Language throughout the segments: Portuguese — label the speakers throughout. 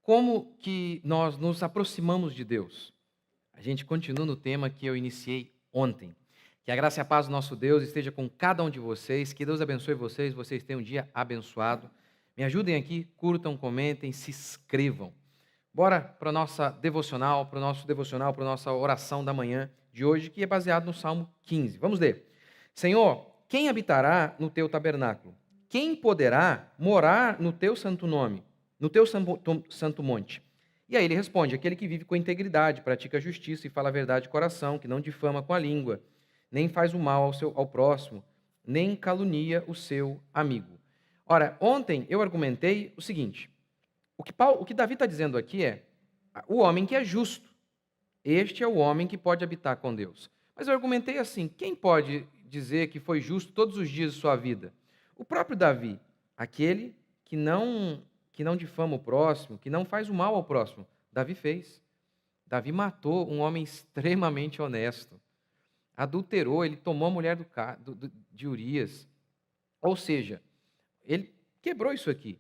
Speaker 1: Como que nós nos aproximamos de Deus? A gente continua no tema que eu iniciei ontem. Que a graça e a paz do nosso Deus esteja com cada um de vocês, que Deus abençoe vocês, vocês tenham um dia abençoado. Me ajudem aqui, curtam, comentem, se inscrevam. Bora para a nossa devocional, para o nosso devocional, para a nossa oração da manhã de hoje, que é baseado no Salmo 15. Vamos ler. Senhor, quem habitará no teu tabernáculo? Quem poderá morar no teu santo nome, no teu santo monte? E aí ele responde: aquele que vive com integridade, pratica a justiça e fala a verdade de coração, que não difama com a língua, nem faz o mal ao próximo, nem calunia o seu amigo. Ora, ontem eu argumentei o seguinte: o que Davi está dizendo aqui é o homem que é justo. Este é o homem que pode habitar com Deus. Mas eu argumentei assim: quem pode dizer que foi justo todos os dias de sua vida? O próprio Davi, aquele que não difama o próximo, que não faz o mal ao próximo. Davi fez. Davi matou um homem extremamente honesto. Adulterou, ele tomou a mulher de Urias. Ou seja, ele quebrou isso aqui.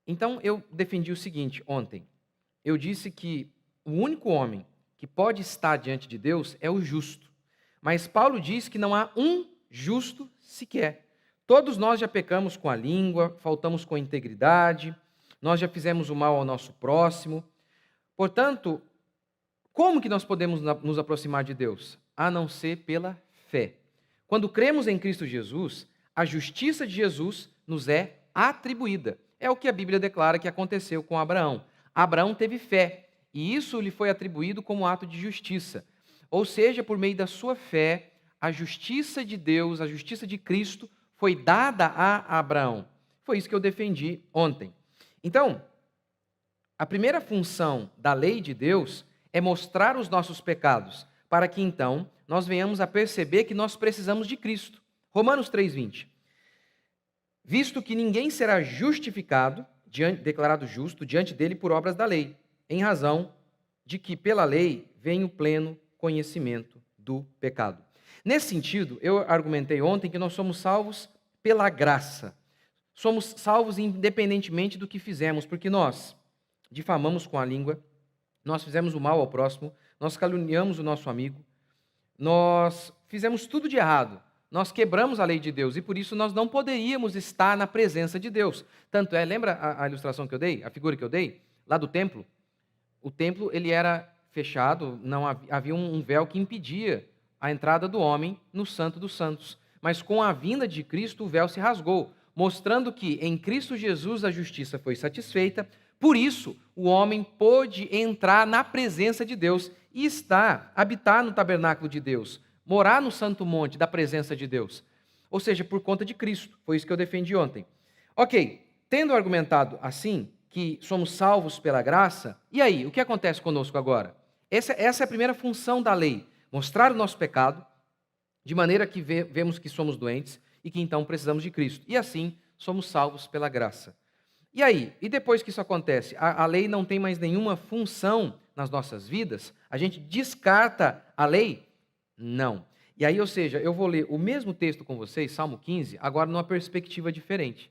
Speaker 1: Então eu defendi o seguinte ontem. Eu disse que o único homem que pode estar diante de Deus é o justo. Mas Paulo diz que não há um justo sequer. Todos nós já pecamos com a língua, faltamos com a integridade, nós já fizemos o mal ao nosso próximo. Portanto, como que nós podemos nos aproximar de Deus? A não ser pela fé. Quando cremos em Cristo Jesus, a justiça de Jesus nos é atribuída. É o que a Bíblia declara que aconteceu com Abraão. Abraão teve fé, e isso lhe foi atribuído como ato de justiça. Ou seja, por meio da sua fé, a justiça de Deus, a justiça de Cristo, foi dada a Abraão. Foi isso que eu defendi ontem. Então, a primeira função da lei de Deus é mostrar os nossos pecados, para que então nós venhamos a perceber que nós precisamos de Cristo. Romanos 3:20. Visto que ninguém será justificado, declarado justo, diante dele por obras da lei, em razão de que pela lei vem o pleno conhecimento do pecado. Nesse sentido, eu argumentei ontem que nós somos salvos pela graça. Somos salvos independentemente do que fizemos, porque nós difamamos com a língua, nós fizemos o mal ao próximo, nós caluniamos o nosso amigo, nós fizemos tudo de errado, nós quebramos a lei de Deus e por isso nós não poderíamos estar na presença de Deus. Tanto é, lembra a ilustração que eu dei, a figura que eu dei, lá do templo? O templo ele era fechado, não havia um véu que impedia a entrada do homem no Santo dos Santos. Mas com a vinda de Cristo, o véu se rasgou, mostrando que em Cristo Jesus a justiça foi satisfeita. Por isso, o homem pôde entrar na presença de Deus e habitar no tabernáculo de Deus, morar no santo monte da presença de Deus. Ou seja, por conta de Cristo. Foi isso que eu defendi ontem. Ok, tendo argumentado assim, que somos salvos pela graça, e aí, o que acontece conosco agora? Essa é a primeira função da lei, mostrar o nosso pecado, de maneira que vemos que somos doentes e que então precisamos de Cristo. E assim, somos salvos pela graça. E aí, e depois que isso acontece, a lei não tem mais nenhuma função nas nossas vidas? A gente descarta a lei? Não. E aí, ou seja, eu vou ler o mesmo texto com vocês, Salmo 15, agora numa perspectiva diferente.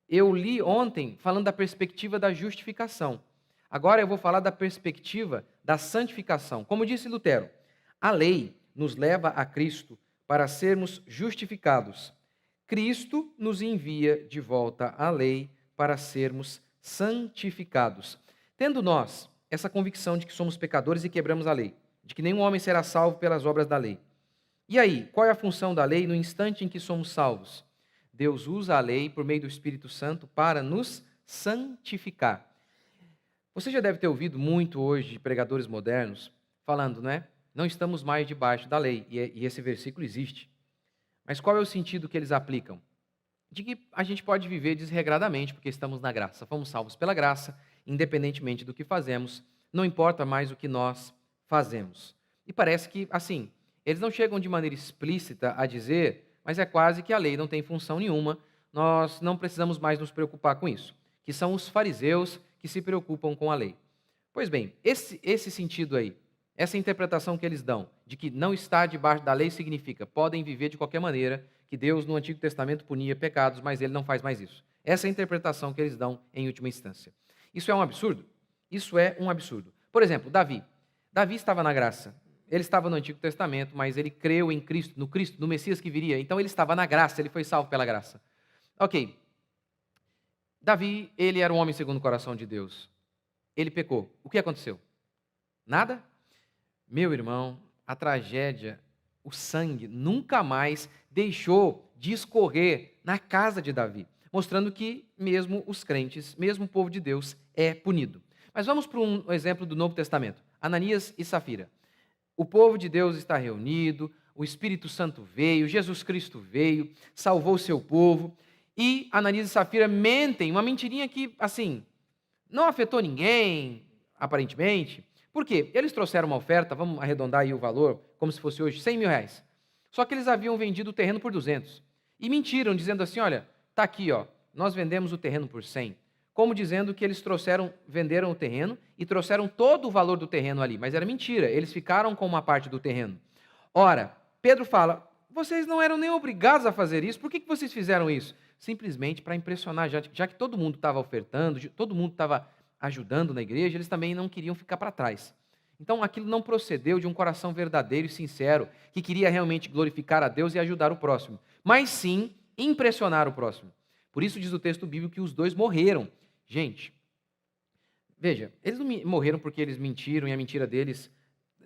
Speaker 1: Eu li ontem falando da perspectiva da justificação. Agora eu vou falar da perspectiva da santificação. Como disse Lutero, a lei nos leva a Cristo para sermos justificados. Cristo nos envia de volta à lei para sermos santificados. Tendo nós essa convicção de que somos pecadores e quebramos a lei, de que nenhum homem será salvo pelas obras da lei. E aí, qual é a função da lei no instante em que somos salvos? Deus usa a lei por meio do Espírito Santo para nos santificar. Você já deve ter ouvido muito hoje de pregadores modernos falando, né? Não estamos mais debaixo da lei, e esse versículo existe. Mas qual é o sentido que eles aplicam? De que a gente pode viver desregradamente, porque estamos na graça. Fomos salvos pela graça, independentemente do que fazemos, não importa mais o que nós fazemos. E parece que, assim, eles não chegam de maneira explícita a dizer, mas é quase que a lei não tem função nenhuma, nós não precisamos mais nos preocupar com isso, que são os fariseus que se preocupam com a lei. Pois bem, esse sentido aí, essa interpretação que eles dão, de que não estar debaixo da lei significa podem viver de qualquer maneira, que Deus no Antigo Testamento punia pecados, mas ele não faz mais isso. Essa é a interpretação que eles dão em última instância. Isso é um absurdo? Isso é um absurdo. Por exemplo, Davi. Davi estava na graça. Ele estava no Antigo Testamento, mas ele creu em Cristo, no Messias que viria. Então ele estava na graça, ele foi salvo pela graça. Ok. Davi, ele era um homem segundo o coração de Deus. Ele pecou. O que aconteceu? Nada? Meu irmão, a tragédia, o sangue nunca mais deixou de escorrer na casa de Davi, mostrando que mesmo os crentes, mesmo o povo de Deus é punido. Mas vamos para um exemplo do Novo Testamento. Ananias e Safira. O povo de Deus está reunido, o Espírito Santo veio, Jesus Cristo veio, salvou o seu povo, e Ananias e Safira mentem, uma mentirinha que, assim, não afetou ninguém, aparentemente. Por quê? Eles trouxeram uma oferta, vamos arredondar aí o valor, como se fosse hoje, 100 mil reais. Só que eles haviam vendido o terreno por 200. E mentiram, dizendo assim, olha, está aqui, ó, nós vendemos o terreno por 100. Como dizendo que eles venderam o terreno e trouxeram todo o valor do terreno ali. Mas era mentira, eles ficaram com uma parte do terreno. Ora, Pedro fala, vocês não eram nem obrigados a fazer isso, por que vocês fizeram isso? Simplesmente para impressionar, já que todo mundo estava ofertando, todo mundo estava ajudando na igreja, eles também não queriam ficar para trás. Então aquilo não procedeu de um coração verdadeiro e sincero, que queria realmente glorificar a Deus e ajudar o próximo, mas sim impressionar o próximo. Por isso diz o texto bíblico que os dois morreram. Gente, veja, eles não morreram porque eles mentiram e a mentira deles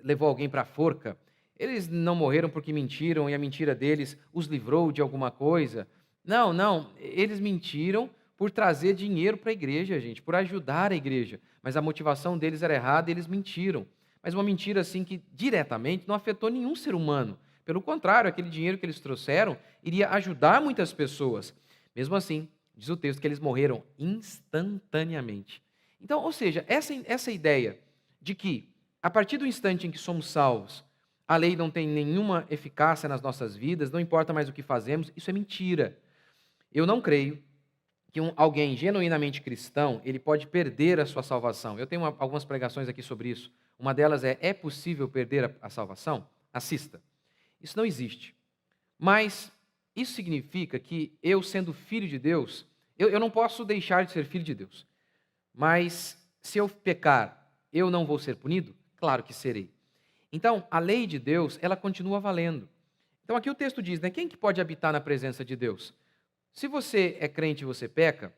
Speaker 1: levou alguém para a forca. Eles não morreram porque mentiram e a mentira deles os livrou de alguma coisa. Não, eles mentiram por trazer dinheiro para a igreja, gente, por ajudar a igreja. Mas a motivação deles era errada e eles mentiram. Mas uma mentira assim que diretamente não afetou nenhum ser humano. Pelo contrário, aquele dinheiro que eles trouxeram iria ajudar muitas pessoas. Mesmo assim, diz o texto que eles morreram instantaneamente. Então, ou seja, essa ideia de que, a partir do instante em que somos salvos, a lei não tem nenhuma eficácia nas nossas vidas, não importa mais o que fazemos, isso é mentira. Eu não creio que alguém genuinamente cristão, ele pode perder a sua salvação. Eu tenho algumas pregações aqui sobre isso. Uma delas é possível perder a salvação? Assista. Isso não existe. Mas isso significa que eu, sendo filho de Deus, eu não posso deixar de ser filho de Deus. Mas se eu pecar, eu não vou ser punido? Claro que serei. Então, a lei de Deus, ela continua valendo. Então, aqui o texto diz, né? Quem que pode habitar na presença de Deus? Se você é crente e você peca,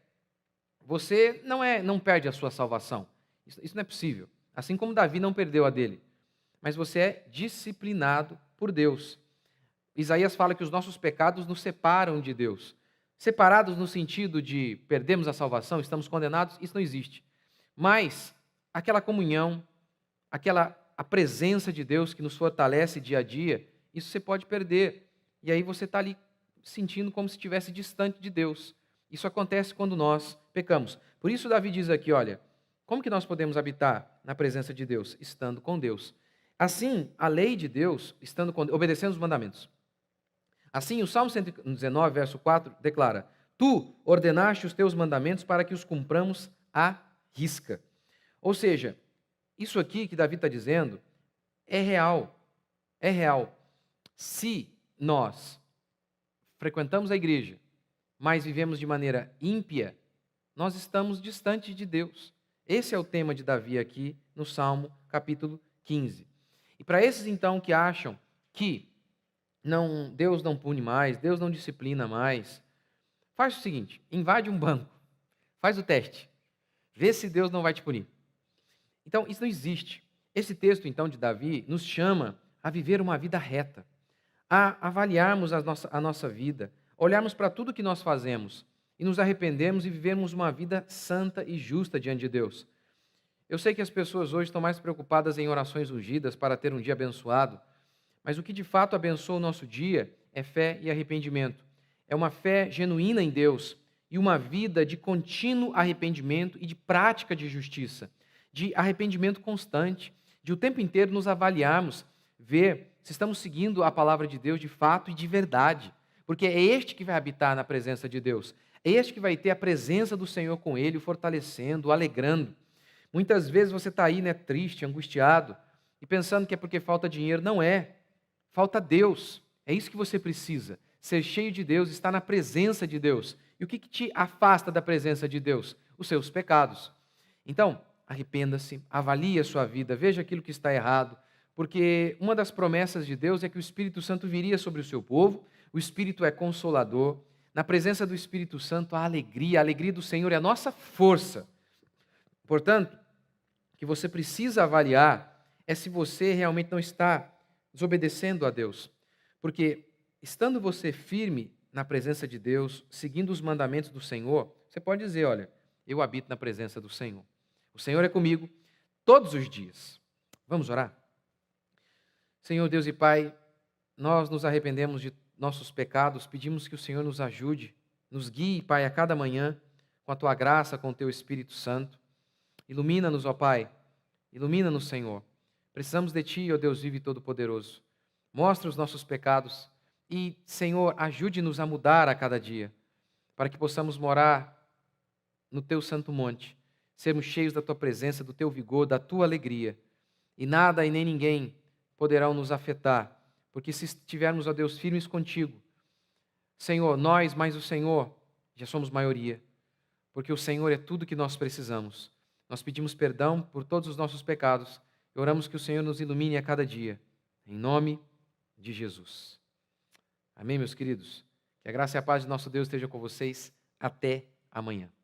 Speaker 1: você não perde a sua salvação. Isso não é possível. Assim como Davi não perdeu a dele. Mas você é disciplinado por Deus. Isaías fala que os nossos pecados nos separam de Deus. Separados no sentido de perdemos a salvação, estamos condenados, isso não existe. Mas aquela comunhão, a presença de Deus que nos fortalece dia a dia, isso você pode perder. E aí você está ali sentindo como se estivesse distante de Deus. Isso acontece quando nós pecamos. Por isso Davi diz aqui, olha, como que nós podemos habitar na presença de Deus? Estando com Deus. Assim, a lei de Deus, obedecendo os mandamentos. Assim, o Salmo 119, verso 4, declara, Tu ordenaste os teus mandamentos para que os cumpramos à risca. Ou seja, isso aqui que Davi está dizendo é real. É real. Se nós frequentamos a igreja, mas vivemos de maneira ímpia, nós estamos distante de Deus. Esse é o tema de Davi aqui no Salmo capítulo 15. E para esses então que acham que Deus não pune mais, Deus não disciplina mais, faz o seguinte, invade um banco, faz o teste, vê se Deus não vai te punir. Então, isso não existe. Esse texto, então, de Davi nos chama a viver uma vida reta, a avaliarmos a nossa vida, olharmos para tudo que nós fazemos e nos arrependermos e vivermos uma vida santa e justa diante de Deus. Eu sei que as pessoas hoje estão mais preocupadas em orações ungidas para ter um dia abençoado, mas o que de fato abençoa o nosso dia é fé e arrependimento. É uma fé genuína em Deus e uma vida de contínuo arrependimento e de prática de justiça, de arrependimento constante, de o tempo inteiro nos avaliarmos, ver se estamos seguindo a palavra de Deus de fato e de verdade, porque é este que vai habitar na presença de Deus, é este que vai ter a presença do Senhor com ele, o fortalecendo, o alegrando. Muitas vezes você está aí, triste, angustiado, e pensando que é porque falta dinheiro. Não é. Falta Deus. É isso que você precisa. Ser cheio de Deus, estar na presença de Deus. E o que te afasta da presença de Deus? Os seus pecados. Então, arrependa-se, avalie a sua vida, veja aquilo que está errado, porque uma das promessas de Deus é que o Espírito Santo viria sobre o seu povo, o Espírito é consolador, na presença do Espírito Santo há alegria, a alegria do Senhor é a nossa força. Portanto, o que você precisa avaliar é se você realmente não está desobedecendo a Deus, porque estando você firme na presença de Deus, seguindo os mandamentos do Senhor, você pode dizer, olha, eu habito na presença do Senhor. O Senhor é comigo todos os dias. Vamos orar? Senhor Deus e Pai, nós nos arrependemos de nossos pecados, pedimos que o Senhor nos ajude, nos guie, Pai, a cada manhã, com a Tua graça, com o Teu Espírito Santo. Ilumina-nos, ó Pai, ilumina-nos, Senhor. Precisamos de Ti, ó Deus vivo e todo-poderoso. Mostra os nossos pecados e, Senhor, ajude-nos a mudar a cada dia, para que possamos morar no Teu santo monte, sermos cheios da Tua presença, do Teu vigor, da Tua alegria. E nada e nem ninguém poderão nos afetar, porque se estivermos, ó Deus, firmes contigo, Senhor, nós mais o Senhor, já somos maioria, porque o Senhor é tudo que nós precisamos. Nós pedimos perdão por todos os nossos pecados e oramos que o Senhor nos ilumine a cada dia, em nome de Jesus. Amém, meus queridos? Que a graça e a paz de nosso Deus esteja com vocês. Até amanhã.